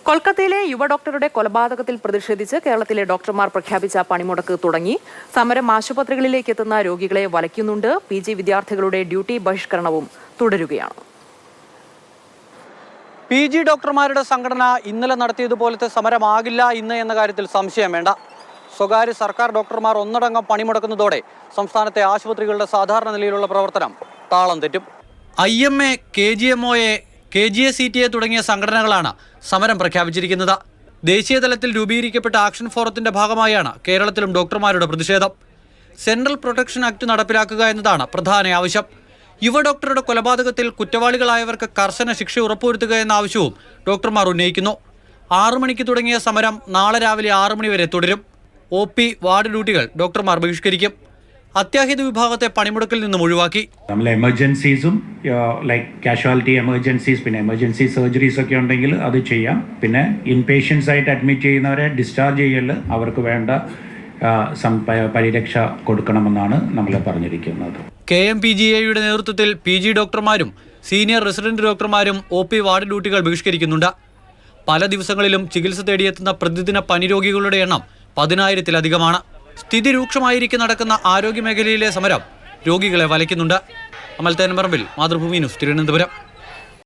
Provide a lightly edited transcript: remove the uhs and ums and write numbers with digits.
കൊൽക്കത്തയിലെ യുവ ഡോക്ടറുടെ കൊലപാതകത്തിൽ പ്രതിഷേധിച്ച് കേരളത്തിലെ ഡോക്ടർമാർ പ്രഖ്യാപിച്ച പണിമുടക്ക് തുടങ്ങി. സമരം ആശുപത്രികളിലേക്ക് എത്തുന്ന രോഗികളെ വലയ്ക്കുന്നുണ്ട്. PG വിദ്യാർത്ഥികളുടെ ഡ്യൂട്ടി ബഹിഷ്കരണവും തുടരുകയാണ്. PG ഡോക്ടർമാരുടെ സംഘടന ഇന്നലെ നടത്തിയതുപോലത്തെ സമരമാകില്ല ഇന്ന് എന്ന കാര്യത്തിൽ സംശയം വേണ്ട. സ്വകാര്യ സർക്കാർ ഡോക്ടർമാർ ഒന്നടങ്കം പണിമുടക്കുന്നതോടെ സംസ്ഥാനത്തെ ആശുപത്രികളുടെ സാധാരണ നിലയിലുള്ള പ്രവർത്തനം താളം തെറ്റും. IMA, KGMOA, KGACTA തുടങ്ങിയ സംഘടനകളാണ് സമരം പ്രഖ്യാപിച്ചിരിക്കുന്നത്. ദേശീയ തലത്തിൽ രൂപീകരിക്കപ്പെട്ട ആക്ഷൻ ഫോറത്തിന്റെ ഭാഗമായാണ് കേരളത്തിലും ഡോക്ടർമാരുടെ പ്രതിഷേധം. സെൻട്രൽ പ്രൊട്ടക്ഷൻ ആക്ട് നടപ്പിലാക്കുക എന്നതാണ് പ്രധാന ആവശ്യം. യുവ ഡോക്ടറുടെ കൊലപാതകത്തിൽ കുറ്റവാളികളായവർക്ക് കർശന ശിക്ഷ ഉറപ്പുവരുത്തുക എന്ന ആവശ്യവും ഡോക്ടർമാർ ഉന്നയിക്കുന്നു. 6 മണിക്ക് തുടങ്ങിയ സമരം നാളെ രാവിലെ 6 മണി വരെ തുടരും. OP, വാർഡ് ഡ്യൂട്ടികൾ ഡോക്ടർമാർ ബഹിഷ്കരിക്കും. അത്യാഹിത വിഭാഗത്തെ പണിമുടക്കിൽ നിന്നും ഒഴിവാക്കി. നമ്മൾ എമർജൻസീസും ലൈക്ക് കാഷ്വാലിറ്റി എമർജൻസീസ്, പിന്നെ എമർജൻസി സർജറീസ് ഒക്കെ ഉണ്ടെങ്കിൽ അത് ചെയ്യാം. പിന്നെ ഇൻപേഷ്യൻസ് ആയിട്ട് അഡ്മിറ്റ് ചെയ്യുന്നവരെ ഡിസ്ചാർജ് ചെയ്യൽ അവർക്ക് വേണ്ട പരിരക്ഷ കൊടുക്കണമെന്നാണ് നമ്മൾ പറഞ്ഞിരിക്കുന്നത്. KMPGAയുടെ നേതൃത്വത്തിൽ PG ഡോക്ടർമാരും സീനിയർ റെസിഡന്റ് ഡോക്ടർമാരും OP, വാർഡ് ഡ്യൂട്ടികൾ ബഹിഷ്കരിക്കുന്നുണ്ട്. പല ദിവസങ്ങളിലും ചികിത്സ തേടിയെത്തുന്ന പ്രതിദിന പനി രോഗികളുടെ എണ്ണം 10,000-ലധികമാണ്. സ്ഥിതി രൂക്ഷമായിരിക്കെ നടക്കുന്ന ആരോഗ്യമേഖലയിലെ സമരം രോഗികളെ വലയ്ക്കുന്നുണ്ട്. അമൽ തേൻപറമ്പിൽ, മാതൃഭൂമി ന്യൂസ്, തിരുവനന്തപുരം.